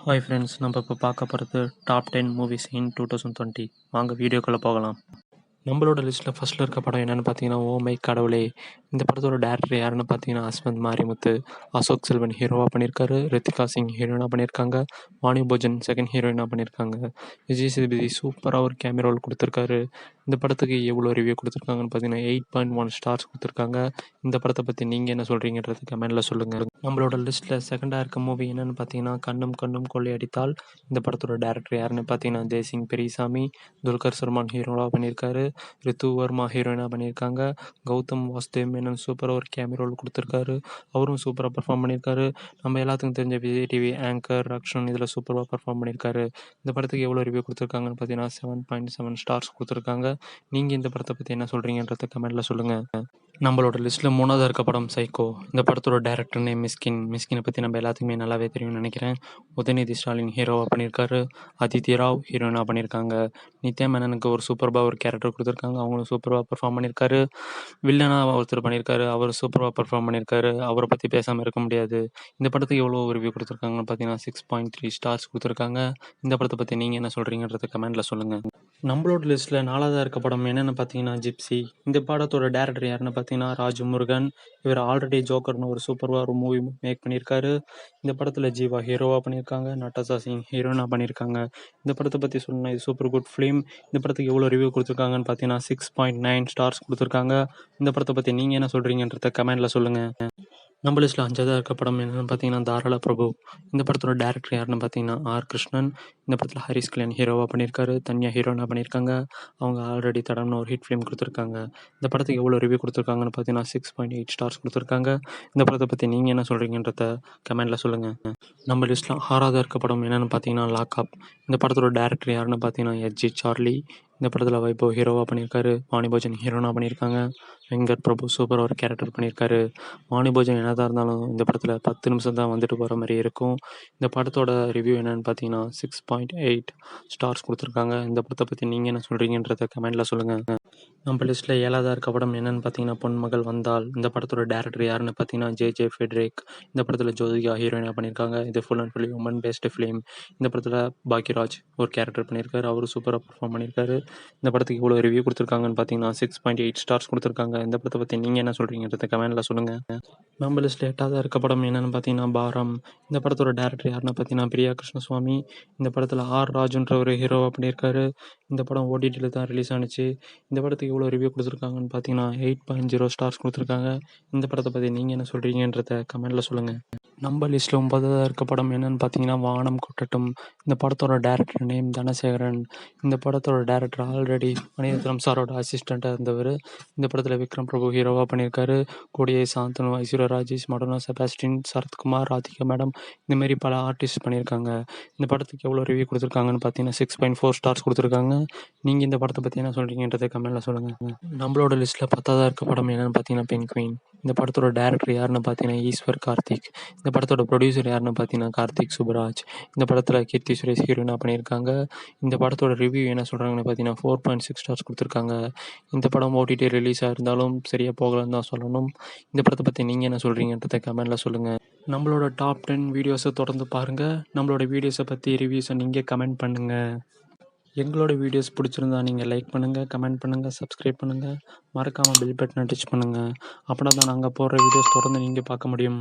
Hi friends, நம்ம இப்போ பார்க்க போகிறது டாப் 10 மூவிஸ் இன் 2020. வாங்க வீடியோக்குள்ளே போகலாம். நம்மளோட லிஸ்ட்டில் ஃபஸ்ட்டில் இருக்க படம் என்னென்னு பார்த்தீங்கன்னா, ஓ மை கடவுளே. இந்த படத்தோட டேரக்டர் யாருன்னு பார்த்தீங்கன்னா, அஸ்வந்த் மாரிமுத்து. அசோக் செல்வன் ஹீரோவாக பண்ணியிருக்காரு. ரித்திகா சிங் ஹீரோயினாக பண்ணியிருக்காங்க. வாணி போஜன் செகண்ட் ஹீரோயினாக பண்ணியிருக்காங்க. விஜய் சேதுபதி சூப்பராக ஒரு கேமியா ரோல் கொடுத்துருக்காரு. இந்த படத்துக்கு எவ்வளோ ரிவ்யூ கொடுத்துருக்காங்கன்னு பார்த்தீங்கன்னா 8.1 ஸ்டார்ஸ் கொடுத்துருக்காங்க. இந்த படத்தை பற்றி நீங்கள் என்ன சொல்கிறீங்கன்றது கமெண்டில் சொல்லுங்கள். நம்மளோட லிஸ்ட்டில் செகண்டாக இருக்க மூவி என்னென்னு பார்த்தீங்கன்னா, கண்ணும் கண்ணும் கொள்ளையடித்தால். இந்த படத்தோட டேரக்டர் யாருன்னு பார்த்தீங்கன்னா, ஜெய்சிங் பெரியசாமி. துல்கர் சல்மான் ஹீரோவாக பண்ணியிருக்காரு. ரித்து வர்மா ஹீரோயினாக பண்ணியிருக்காங்க. கௌதம் வாசுதேவ் மேனன் சூப்பராக ஒரு கேமியா ரோல் கொடுத்துருக்காரு. அவரும் சூப்பராக பர்ஃபார்ம் பண்ணியிருக்காரு. நம்ம எல்லாத்துக்கும் தெரிஞ்ச விஜய் டிவி ஆங்கர் ரக்ஷன் இதில் சூப்பராக பர்ஃபார்ம் பண்ணியிருக்காரு. இந்த படத்துக்கு எவ்வளோ ரிவ்யூ கொடுத்துருக்காங்கன்னு பார்த்தீங்கன்னா 7.7 ஸ்டார்ஸ் கொடுத்துருக்காங்க. நீங்கள் இந்த படத்தை பற்றி என்ன சொல்கிறீங்கன்றத கமெண்டில் சொல்லுங்கள். நம்மளோட லிஸ்ட்டில் மூணாவது இருக்க படம் சைக்கோ. இந்த படத்தோட டேரக்டர் நேம் மிஸ்கின். மிஸ்கினை பற்றி நம்ம எல்லாத்துக்குமே நல்லாவே தெரியும்னு நினைக்கிறேன். உதயநிதி ஸ்டாலின் ஹீரோவாக பண்ணியிருக்காரு. அதித்தி ராவ் ஹீரோயினாக பண்ணியிருக்காங்க. நித்யா மேனனுக்கு ஒரு சூப்பராக ஒரு கேரக்டர் கொடுத்துருக்காங்க. அவங்களும் சூப்பராக பர்ஃபார்ம் பண்ணியிருக்காரு. வில்லனாக ஒருத்தர் பண்ணியிருக்காரு. அவர் சூப்பராக பர்ஃபார்ம் பண்ணியிருக்காரு. அவரை பற்றி பேசாமல் இருக்க முடியாது. இந்த படத்துக்கு எவ்வளோ ரிவ்யூ கொடுத்துருக்காங்கன்னு பார்த்தீங்கன்னா 6.3 ஸ்டார்ஸ் கொடுத்துருக்காங்க. இந்த படத்தை பற்றி நீங்கள் என்ன சொல்கிறீங்கன்றத கமெண்டில் சொல்லுங்கள். நம்மளோட லிஸ்ட்டில் நாலாவதாக இருக்க படம் என்னென்னு பார்த்தீங்கன்னா ஜிப்சி. இந்த படத்தோட டேரக்டர் யாருன்னு பார்த்தீங்கன்னா ராஜு முருகன். இவர் ஆல்ரெடி ஜோக்கர்னு ஒரு சூப்பராக ஒரு மூவி மேக் பண்ணியிருக்காரு. இந்த படத்தில் ஜீவா ஹீரோவாக பண்ணியிருக்காங்க. நட்டாசா சிங் ஹீரோயினாக பண்ணியிருக்காங்க. இந்த படத்தை பற்றி சொல்லணும், இது சூப்பர் குட் ஃபிலிம். இந்த படத்துக்கு எவ்வளோ ரிவ்யூ கொடுத்துருக்காங்கன்னு பார்த்தீங்கன்னா 6.9 ஸ்டார்ஸ் கொடுத்துருக்காங்க. இந்த படத்தை பற்றி நீங்கள் என்ன சொல்கிறீங்கன்றத கமெண்டில் சொல்லுங்கள். நம்ம லிஸ்ட்டில் அஞ்சாவதாக இருக்க படம் என்னென்னு பார்த்தீங்கன்னா தாராள பிரபு. இந்த படத்தோட டேரக்டர் யாருன்னு பார்த்தீங்கன்னா ஆர் கிருஷ்ணன். இந்த படத்தில் ஹரிஷ் கல்யாண் ஹீரோவாக பண்ணியிருக்காரு. தன்யா ஹீரோயினாக பண்ணியிருக்காங்க. அவங்க ஆல்ரெடி தடம்னு ஒரு ஹிட் ஃபிலிம் கொடுத்துருக்காங்க. இந்த படத்துக்கு எவ்வளோ ரிவ்யூ கொடுத்துருக்காங்கன்னு பார்த்தீங்கன்னா 6.8 ஸ்டார்ஸ் கொடுத்துருக்காங்க. இந்த படத்தை பற்றி நீங்கள் என்ன சொல்கிறீங்கன்றத கமெண்டில் சொல்லுங்கள். நம்ம லிஸ்ட்டில் ஆறாவதாக இருக்க படம் என்னென்னு பார்த்தீங்கன்னா லாக்அப். இந்த படத்தோட டேரக்டர் யாருன்னு பார்த்தீங்கன்னா எஸ்ஜி சார்லி. இந்த படத்தில் வைபவ் ஹீரோவாக பண்ணியிருக்காரு. வாணி போஜன் ஹீரோனாக பண்ணியிருக்காங்க. வெங்கட் பிரபு சூப்பராக ஒரு கேரக்டர் பண்ணியிருக்காரு. வாணி போஜன் என்னதான் இருந்தாலும் இந்த படத்தில் 10 நிமிஷம் தான் வந்துட்டு போகிற மாதிரி இருக்கும். இந்த படத்தோட ரிவ்யூ என்னென்னு பார்த்தீங்கன்னா 6.8 ஸ்டார்ஸ் கொடுத்துருக்காங்க. இந்த படத்தை பற்றி நீங்கள் என்ன சொல்கிறீங்கன்றத கமெண்டில் சொல்லுங்கள். நம்ம லிஸ்ட்டில் ஏழாவதாக இருக்க படம் என்னென்னு பார்த்தீங்கன்னா பொன்மகள் வந்தால். இந்த படத்தோட டேரக்டர் யாருன்னு பார்த்தீங்கன்னா ஜே ஃபெட்ரிக். இந்த படத்தில் ஜோதிகா ஹீரோயினாக பண்ணியிருக்காங்க. இது full and fully women based film. இந்த படத்தில் பாக்யராஜ் ஒரு கேரக்டர் பண்ணியிருக்காரு. அவரும் சூப்பராக பர்ஃபார்ம் பண்ணியிருக்காரு. இந்த படத்துக்கு இவ்வளோ ரிவ்யூ கொடுத்துருக்காங்கன்னு பார்த்தீங்கன்னா 6.8 ஸ்டார்ஸ் கொடுத்துருக்காங்க. இந்த படத்தை பற்றி நீங்கள் என்ன சொல்கிறீங்கன்றத கமெண்டில் சொல்லுங்கள். நம்ம லிஸ்ட்டில் எட்டாவதாக இருக்க படம் என்னென்னு பார்த்தீங்கன்னா பாரம். இந்த படத்தோட டேரக்டர் யாருன்னு பார்த்தீங்கன்னா பிரியா கிருஷ்ணசுவாமி. இந்த படத்தில் ஆர் ராஜுன்ற ஒரு ஹீரோவாக பண்ணியிருக்காரு. இந்த படம் ஓடிடியில் தான் ரிலீஸ் ஆனிச்சு. இந்த படத்துக்கு இவ்வளோ ரிவ்யூ கொடுத்துருக்காங்கன்னு பார்த்தீங்கன்னா 8.0 ஸ்டார்ஸ் கொடுத்துருக்காங்க. இந்த படத்தை பற்றி நீங்கள் என்ன சொல்கிறீங்கன்றத கமெண்டில் சொல்லுங்கள். நம்ம லிஸ்ட்டில் 9ஆவதாக இருக்க படம் என்னென்னு பார்த்தீங்கன்னா வானம் கொட்டட்டும். இந்த படத்தோட டேரக்டர் நேம் தனசேகரன். இந்த படத்தோட டேரக்டர் ஆல்ரெடி மணிரத்னம் சாரோட அசிஸ்டண்ட்டாக இருந்தவர். இந்த படத்தில் விக்ரம் பிரபு ஹீரோவாக பண்ணியிருக்காரு. கூடிய சாந்தனு, ஐஸ்வர்யா ராஜேஷ், மடோனா செபாஸ்டின், சரத்குமார், ராதிகா மேடம் இந்தமாரி பல ஆர்டிஸ்ட் பண்ணியிருக்காங்க. இந்த படத்துக்கு எவ்வளோ ரிவ்யூ கொடுத்துருக்காங்கன்னு பார்த்தீங்கன்னா 6.4 ஸ்டார்ஸ் கொடுத்துருக்காங்க. நீங்கள் இந்த படத்தை பற்றி என்ன சொல்கிறீங்கன்றதை கமெண்டில் சொல்லுங்கள். நம்மளோட லிஸ்ட்டில் 10ஆவதாக இருக்க படம் என்னென்னு பார்த்தீங்கன்னா பென்குயின். இந்த படத்தோட டேரக்டர் யாருன்னு பார்த்தீங்கன்னா ஈஸ்வர் கார்த்திக். இந்த படத்தோட ப்ரொடியூசர் யாருன்னு பார்த்தீங்கன்னா கார்த்திக் சுப்ராஜ். இந்த படத்தில் கீர்த்தி சுரேஷ் ஹீரோயினாக பண்ணியிருக்காங்க. இந்த படத்தோட ரிவ்யூ என்ன சொல்கிறாங்கன்னு பார்த்தீங்கன்னா 4.6 ஸ்டார்ஸ் கொடுத்துருக்காங்க. இந்த படம் ஓடிடி ரிலீஸ் ஆயிருந்தாலும் சரியாக போகலன்னு தான் சொல்லணும். இந்த படத்தை பற்றி நீங்கள் என்ன சொல்கிறீங்கன்றத கமெண்டில் சொல்லுங்கள். நம்மளோட டாப் 10 வீடியோஸை தொடர்ந்து பாருங்கள். நம்மளோட வீடியோஸை பற்றி ரிவ்யூஸை நீங்கள் கமெண்ட் பண்ணுங்கள். எங்களோட வீடியோஸ் பிடிச்சிருந்தா நீங்கள் லைக் பண்ணுங்கள், கமெண்ட் பண்ணுங்கள், சப்ஸ்கிரைப் பண்ணுங்கள். மறக்காமல் பெல் பட்டனை டச் பண்ணுங்கள். அப்படின்னா தான் நாங்கள் போடுற வீடியோஸ் தொடர்ந்து நீங்கள் பார்க்க முடியும்.